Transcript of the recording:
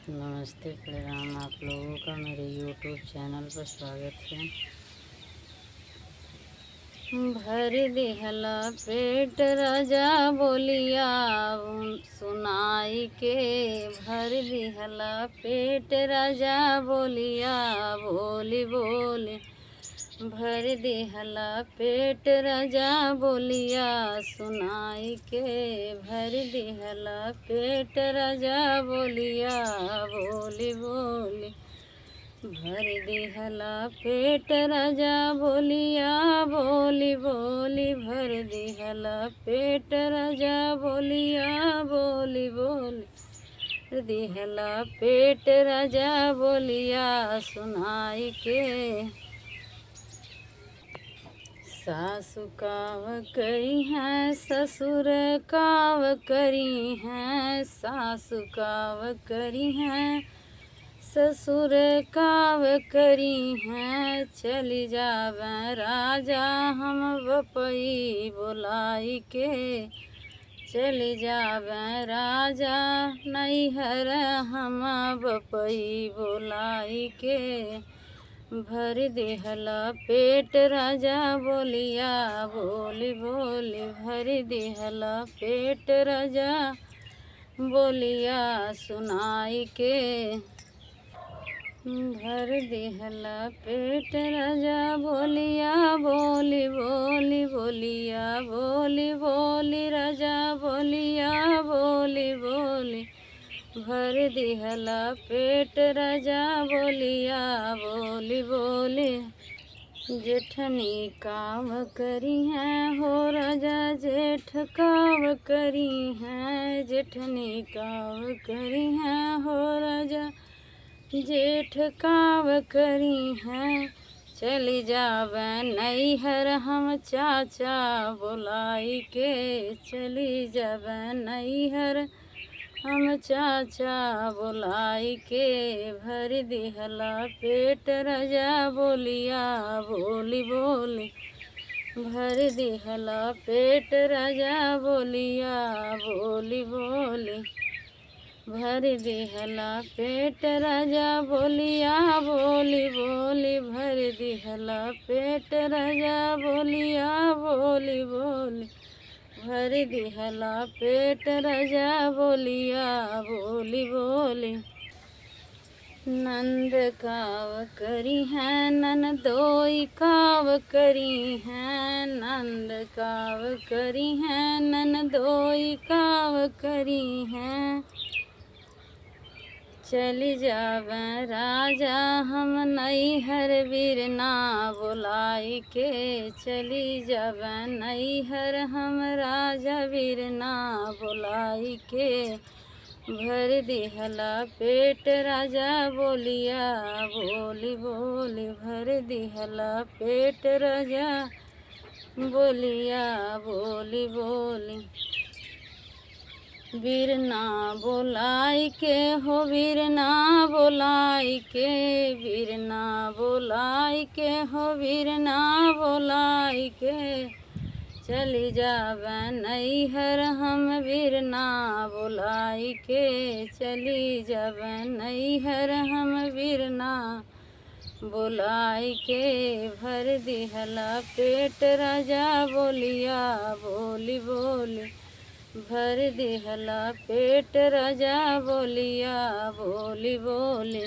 नमस्ते प्रणाम। आप लोगों का मेरे यूट्यूब चैनल पर स्वागत है। भर दिहला पेट राजा बोलिया सुनाई के, भर दिहला पेट राजा बोलिया बोली बोली, भर दिहला पेट राजा बोलिया सुनाई के, भर दिहला पेट राजा बोलिया बोली बोली, भर दिहला पेट राजा बोलिया बोली बोली, भर दिहला पेट राजा बोलिया बोली बोली, दिहला पेट राजा बोलिया सुनाई के। सासु काव करी हैं ससुर काव करी हैं, सासु काव करी हैं ससुर काव करी हैं, चली जावे राजा हम बपई बुलाई के, चली जावे राजा नैहर हम बपई बुलाई के, भर दिहला पेट राजा बोलिया बोली बोली, भर दिहला पेट राजा बोलिया सुनाई के, भर दिहला पेट राजा बोलिया बोली बोली, बोलिया बोली बोली राजा बोलिया बोली बोली, भर दिहला पेट राजा बोलिया बोली बोली, जेठनी काव करी हैं हो राजा जेठ काव करी हैं, जेठनी काव करी हैं हो राजा जेठ काव करी हैं, चली जावे नैहर हम चाचा बुलाई के, चली जावे नैहर हम चाचा बुलाई के, भर दिहला पेट राजा बोलिया बोली बोली, भर दिहला पेट राजा बोलिया बोली बोली, भर दिहला पेट राजा बोलिया बोली बोली, भर दिहला पेट राजा बोलिया बोली बोली, भर दिहला पेट राजा बोलिया बोली बोली, नंद काव करी हैं ननदोई काव करी हैं, नंद काव करी हैं ननदोई काव करी हैं, चली जावे राजा हम नैहर वीरना बुलाई के, चली जावे नैहर हम राजा वीरना बुलाई के, भर दिहला पेट राजा बोलिया बोली बोली, भर दिहला पेट राजा बोलिया बोली बोली, वीरना बोलाई के हो वीरना बोलाई के, वीरना बोलाई के हो वीरना बोलाई के, चली जावे नैहर हम वीरना बोलाई के, चली जावे नैहर हम वीरना बोलाई के, भर दिहला पेट राजा बोलिया बोली बोली, भर दिहला पेट राजा बोलिया बोली बोली।